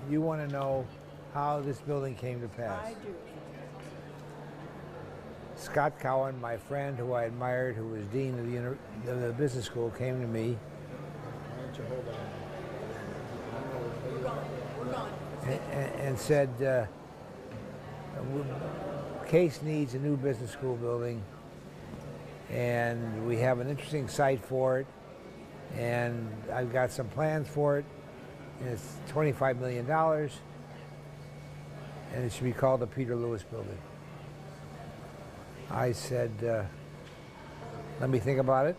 you want to know how this building came to pass. I do. Scott Cowan, my friend who I admired, who was dean of the business school, came to me. Why don't you hold on? We're gone. And said, Case needs a new business school building, and we have an interesting site for it, and I've got some plans for it, and it's $25 million, and it should be called the Peter Lewis Building. I said, let me think about it,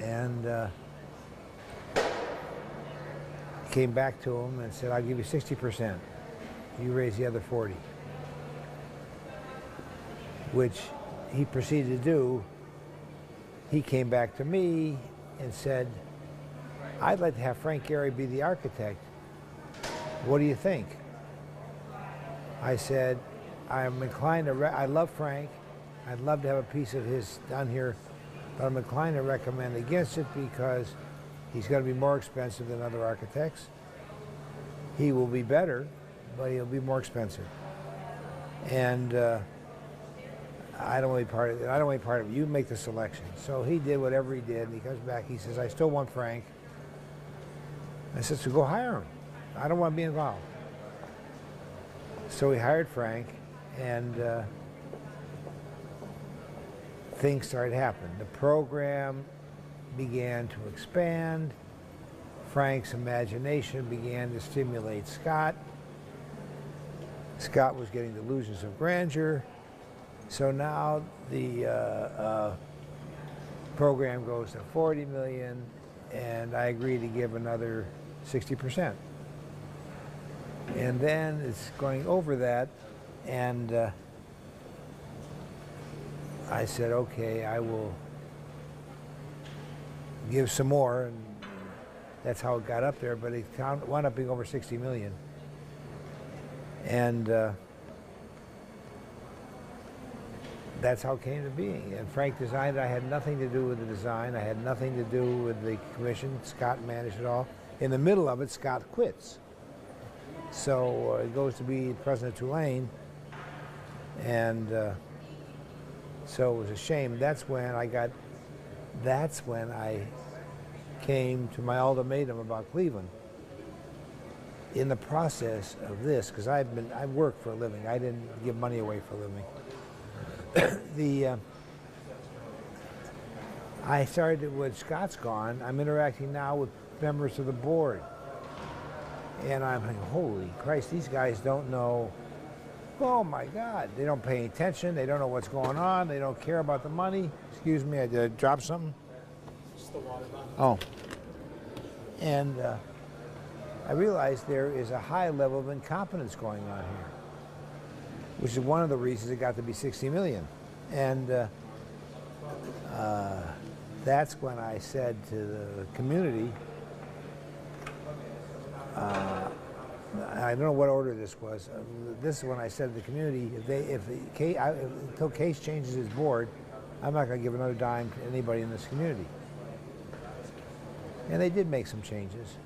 and came back to him and said, I'll give you 60%. You raise the other 40. Which he proceeded to do. He came back to me and said, I'd like to have Frank Gehry be the architect. What do you think? I said, I'm inclined to, I love Frank. I'd love to have a piece of his done here, but I'm inclined to recommend against it because he's going to be more expensive than other architects. He will be better, but he'll be more expensive. And I don't want to be part of it. I don't want to be part of it. You make the selection. So he did whatever he did, and he comes back. He says, I still want Frank. I said, so go hire him. I don't want to be involved. So we hired Frank, and things started happening. The program began to expand. Frank's imagination began to stimulate Scott. Scott was getting delusions of grandeur. So now the program goes to 40 million, and I agree to give another 60%. And then it's going over that, and I said, okay, I will give some more, and that's how it got up there, but it wound up being over 60 million. And that's how it came to be. And Frank designed it. I had nothing to do with the design. I had nothing to do with the commission. Scott managed it all. In the middle of it, Scott quits. So he goes to be president of Tulane. And so it was a shame. That's when I came to my ultimatum about Cleveland. In the process of this, because I work for a living. I didn't give money away for a living. I started with Scott's gone. I'm interacting now with members of the board. And I'm like, holy Christ, these guys don't know. Oh my God, they don't pay attention. They don't know what's going on. They don't care about the money. Excuse me, I did drop something. Just the water bottle. Oh. And I realized there is a high level of incompetence going on here, which is one of the reasons it got to be 60 million. And that's when I said to the community, I don't know what order this was. This is when I said to the community, until Case changes his board, I'm not going to give another dime to anybody in this community. And they did make some changes.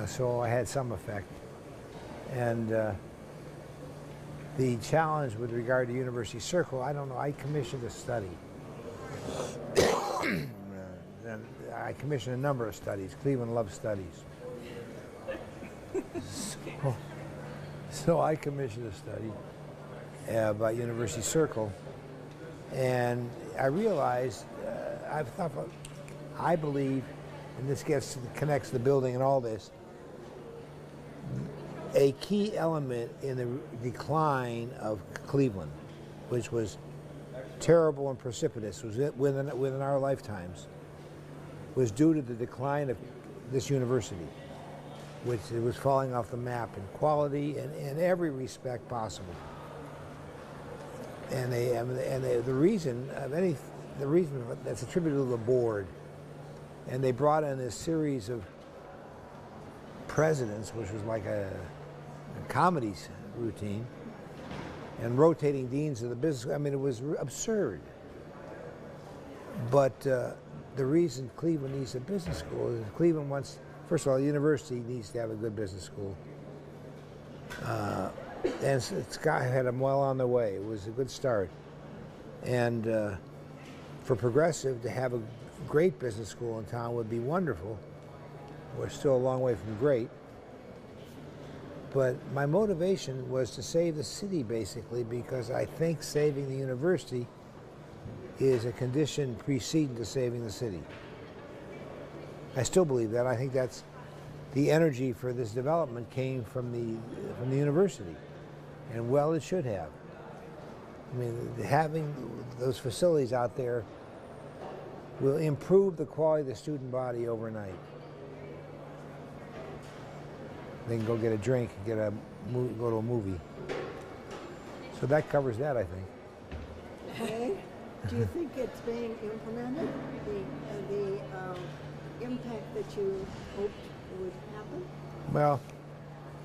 So I had some effect. And the challenge with regard to University Circle, I don't know, I commissioned a study. And I commissioned a number of studies. Cleveland loves studies. So I commissioned a study about University Circle, and I realized, I believe, and this connects the building and all this, a key element in the decline of Cleveland, which was terrible and precipitous, was within our lifetimes, was due to the decline of this university, which it was falling off the map in quality and in every respect possible. And the reason that's attributable to the board. And they brought in this series of presidents, which was like a comedy routine, and rotating deans of the business. I mean, it was absurd. But the reason Cleveland needs a business school is Cleveland wants first of all, the university needs to have a good business school. And Scott had them well on the way. It was a good start. And for Progressive to have a great business school in town would be wonderful. We're still a long way from great. But my motivation was to save the city, basically, because I think saving the university is a condition preceding to saving the city. I still believe that. I think that's the energy for this development came from the university, and well, it should have. I mean, having those facilities out there will improve the quality of the student body overnight. They can go get a drink and go to a movie. So that covers that, I think. Okay. Do you think it's being implemented? The impact that you hoped would happen? Well,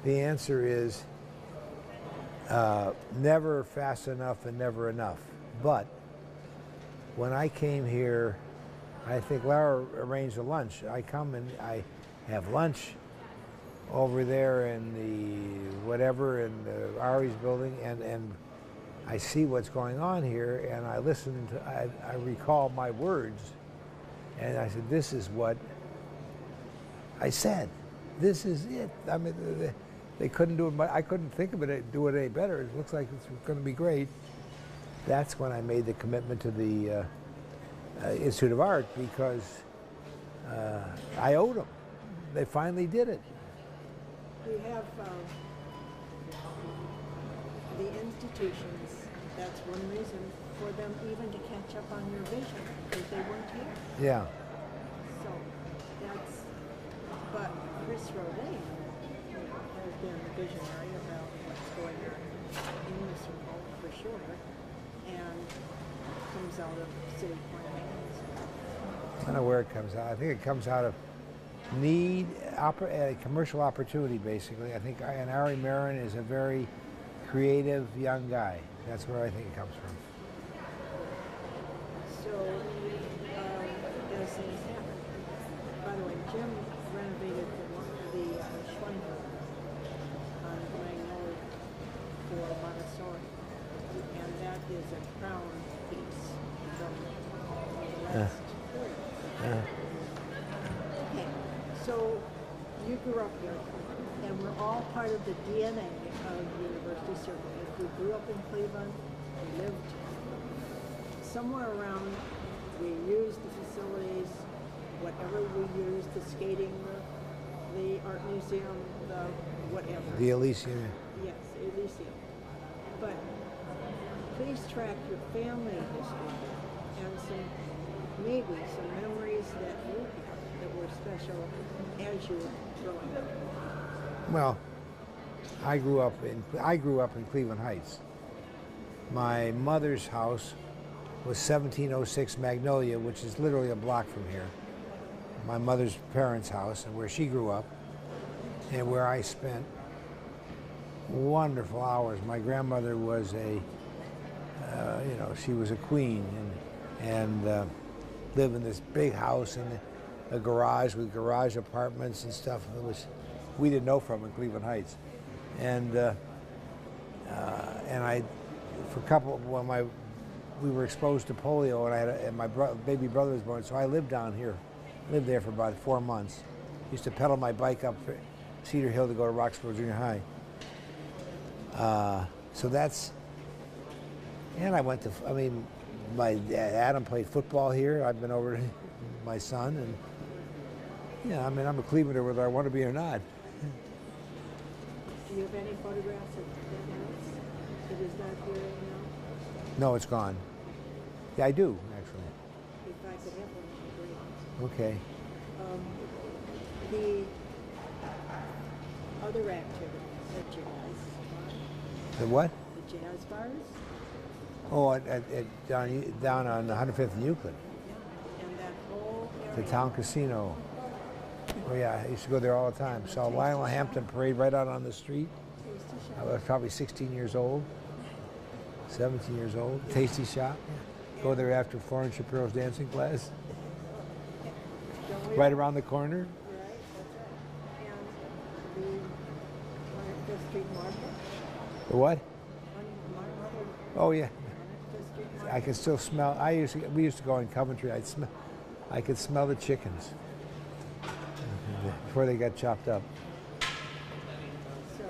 the answer is never fast enough and never enough. But when I came here, I think Lara arranged a lunch. I come and I have lunch over there in the whatever in the Ari's building, and I see what's going on here, and I listen to, I recall my words, and I said, this is what I said. This is it. I mean, they couldn't do it. I couldn't think of it, do it any better. It looks like it's going to be great. That's when I made the commitment to the Institute of Art, because I owed them. They finally did it. We have the institutions. That's one reason for them even to catch up on your vision, because they weren't here. Yeah. So that's, but Chris Rodain has been the visionary about what's going on in this world for sure, and comes out of city planning. I don't know where it comes out. I think it comes out of need, commercial opportunity, basically. I think Ari Marin is a very creative young guy. That's where I think it comes from. So, as things happen, by the way, Jim renovated the Schweinberg on Magnolia for Montessori, and that is a crown piece from the last period. Okay, so you grew up here, and we're all part of the DNA of University Circle. If we grew up in Cleveland, we lived somewhere around, we used the facilities, whatever we used, the skating, the art museum, the whatever. The Elysium. Yes, Elysium. But please track your family history and maybe some memories that you have that were special as you were growing up. Well, I grew up in Cleveland Heights. My mother's house was 1706 Magnolia, which is literally a block from here. My mother's parents' house, and where she grew up, and where I spent wonderful hours. My grandmother was she was a queen, and lived in this big house and a garage with garage apartments and stuff. It was, we didn't know from in Cleveland Heights, and I, for a couple, when we were exposed to polio, and my baby brother was born, so I lived down here, lived there for about 4 months. Used to pedal my bike up Cedar Hill to go to Roxborough Junior High. So that's, and I went to, Adam played football here. I've been over to my son, and yeah, I'm a Clevelander whether I want to be or not. Do you have any photographs of that house? It is not here now? No, it's gone. Yeah, I do, actually. If I could have one, that'd be great. Okay. The other activities, the jazz bar, The what? the jazz bars, Oh, down on 105th and Euclid, and that whole the area. town casino. Oh yeah, I used to go there all the time. Saw Lionel Hampton parade right out on the street. Tasty I shop. was probably 16 years old, 17 years old. Tasty shop. Go there after Florence Shapiro's dancing class. Don't we- Right around the corner. Right, that's right. to 105th Street Market? The what? My mother Oh yeah, 105th Street I Market? can still smell. We used to go in Coventry. I could smell the chickens before they got chopped up. So,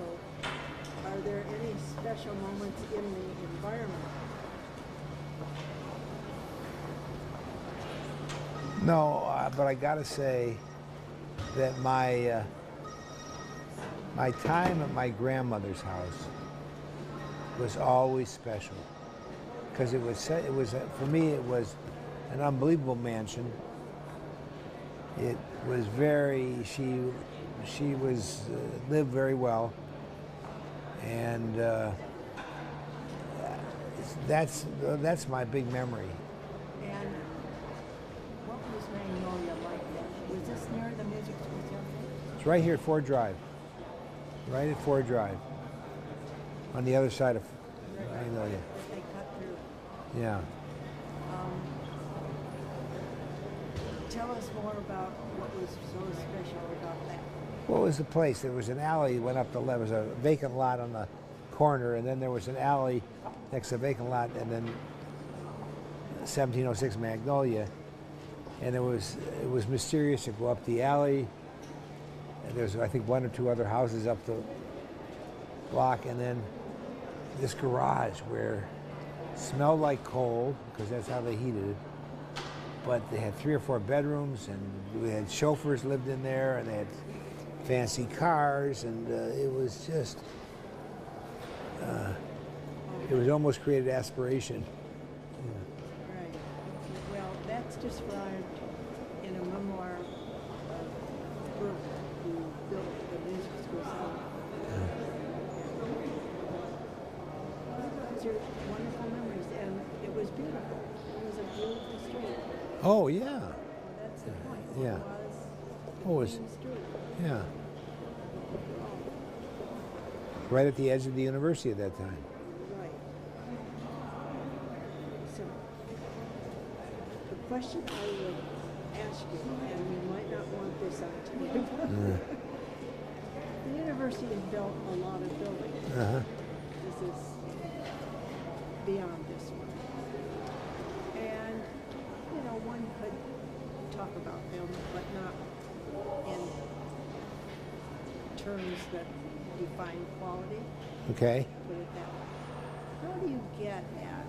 are there any special moments in the environment? No, but I gotta say that my time at my grandmother's house was always special because for me it was an unbelievable mansion. It was she was lived very well, and that's my big memory. And what was Magnolia like then? Was this near the music school temple? It's right here at Ford Drive. Right at Ford Drive. On the other side of Magnolia. That they cut through. Yeah. Tell us more about what was so special about that. What was the place? There was an alley that went up the left. There was a vacant lot on the corner, and then there was an alley next to the vacant lot, and then 1706 Magnolia. And it was mysterious to go up the alley. And there's, I think, one or two other houses up the block, and then this garage where it smelled like coal, because that's how they heated it. But they had 3 or 4 bedrooms, and we had chauffeurs lived in there, and they had fancy cars, and it was just, it was almost created aspiration. Right. Well, that's described in a memoir of Brooke, who built the music school center. Those are wonderful memories, and it was beautiful. It was a beautiful street. Oh, yeah. Well, that's the point. Yeah. It Oh, was it's, a clean street. yeah. Right at the edge of the university at that time. Right. So, the question I would ask you, and you might not want this on tape, the university has built a lot of buildings. Uh-huh. This is beyond this one. And, you know, one could talk about them, but not in terms that define quality. Okay. Put it that way. How do you get at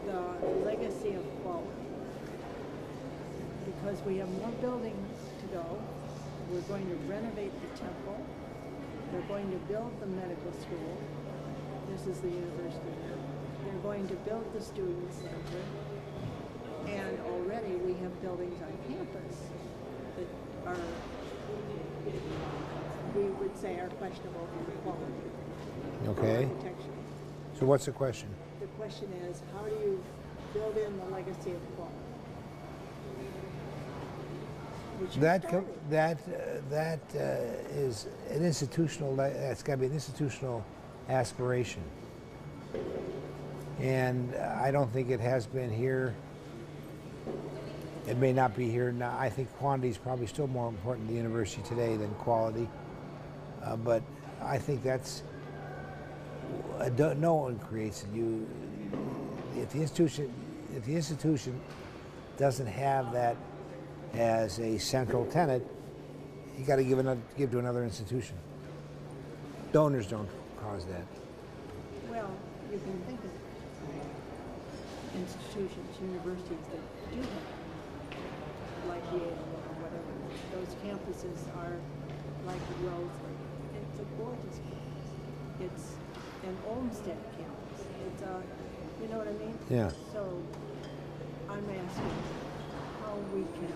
the legacy of quality? Because we have more buildings to go. We're going to renovate the temple. They're going to build the medical school. This is the university now. They're going to build the student center. And already we have buildings on campus that are, we would say, are questionable in quality. Okay. Architecture. So what's the question? The question is, how do you build in the legacy of quality? Which you started. That is an institutional. That's got to be an institutional aspiration, and I don't think it has been here. It may not be here now. I think quantity is probably still more important to the university today than quality, but I think that's no one creates it. If the institution doesn't have that as a central tenet, you got to give to another institution. Donors don't cause that. Well, you can think of institutions, universities that do that, like Yale or whatever. Those campuses are like Wellesley. It's a gorgeous campus. It's an Olmsted campus. It's a, you know what I mean? Yeah. So I'm asking how we can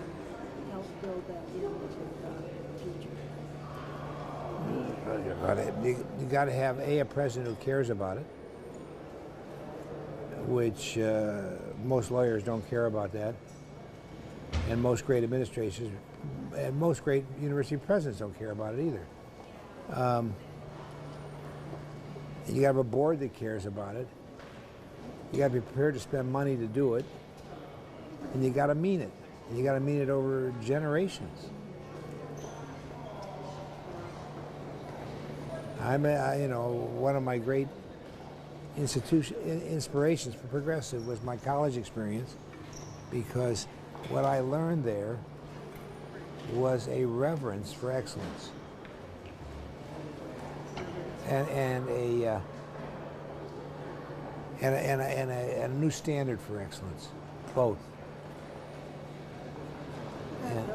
help build that into the future. You got to have a president who cares about it, which most lawyers don't care about that, and most great administrators and most great university presidents don't care about it either. You got to have a board that cares about it. You got to be prepared to spend money to do it, and you got to mean it. And you got to mean it over generations. You know, one of my great inspirations for progressive was my college experience, because what I learned there was a reverence for excellence and a new standard for excellence, both. Those are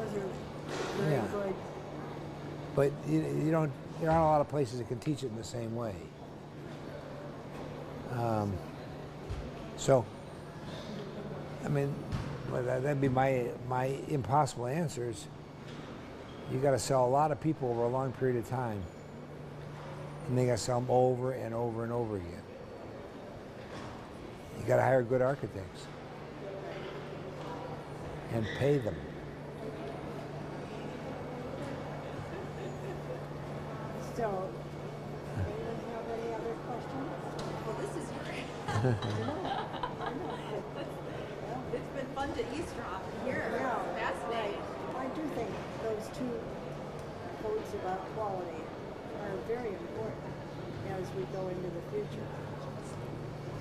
very Yeah. good. But there aren't a lot of places that can teach it in the same way. So, I mean, well, that'd be my impossible answers. You got to sell a lot of people over a long period of time, and they got to sell them over and over and over again. You got to hire good architects and pay them. So, anyone have any other questions? Well, this is great. I know. It's been fun to eavesdrop here. Yeah, Fascinating. right. I do think those two codes about quality are very important as we go into the future.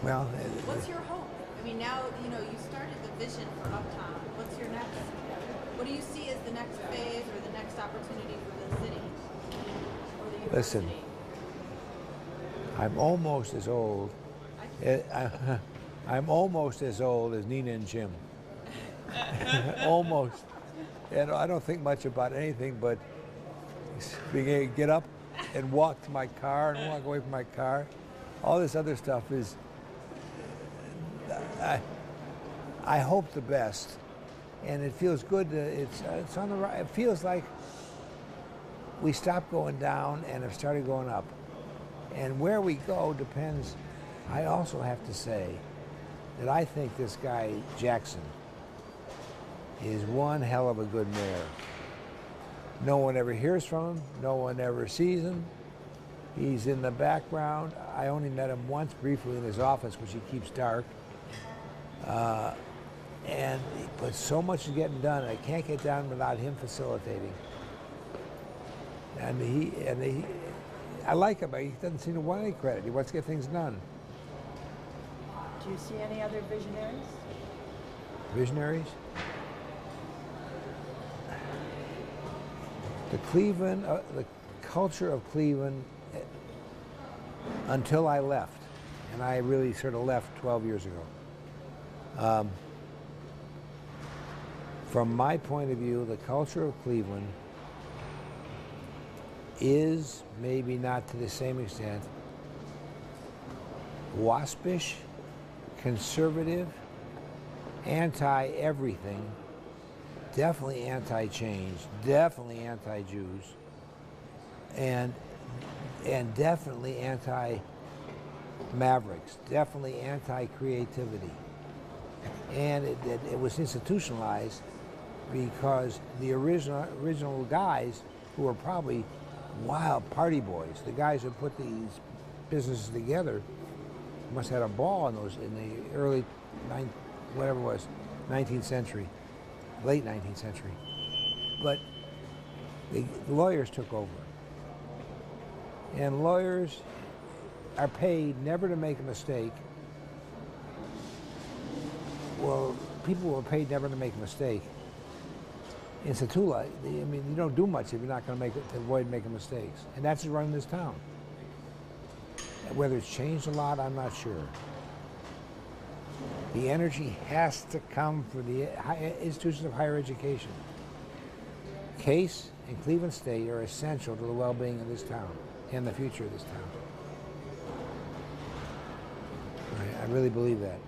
Well, What's your hope? I mean, now, you know, you started the vision for Uptown. What's your next, what do you see as the next phase or the next opportunity for the city? Or the listen, university? I'm almost as old. I'm almost as old as Nina and Jim. Almost. And I don't think much about anything but being able to get up and walk to my car and walk away from my car. All this other stuff is, I hope the best, and it feels good. It's on the right. It feels like we stopped going down and have started going up. And where we go depends. I also have to say that I think this guy Jackson is one hell of a good mayor. No one ever hears from him. No one ever sees him. He's in the background. I only met him once briefly in his office, which he keeps dark. But so much is getting done. I can't get done without him facilitating. And I like him, but he doesn't seem to want any credit. He wants to get things done. Do you see any other visionaries? Visionaries? The culture of Cleveland, until I left, and I really sort of left 12 years ago. From my point of view, the culture of Cleveland is, maybe not to the same extent, waspish, conservative, anti-everything, definitely anti-change, definitely anti-Jews, and definitely anti-mavericks, definitely anti-creativity. And it was institutionalized because the original guys, who were probably wild party boys, the guys who put these businesses together, must have had a ball in the early 19th century, late 19th century. But the lawyers took over. And lawyers are paid never to make a mistake. Well, people were paid never to make a mistake. In Satula, I mean, you don't do much if you're not going to avoid making mistakes. And that's running this town. Whether it's changed a lot, I'm not sure. The energy has to come from the institutions of higher education. Case and Cleveland State are essential to the well-being of this town and the future of this town. I really believe that.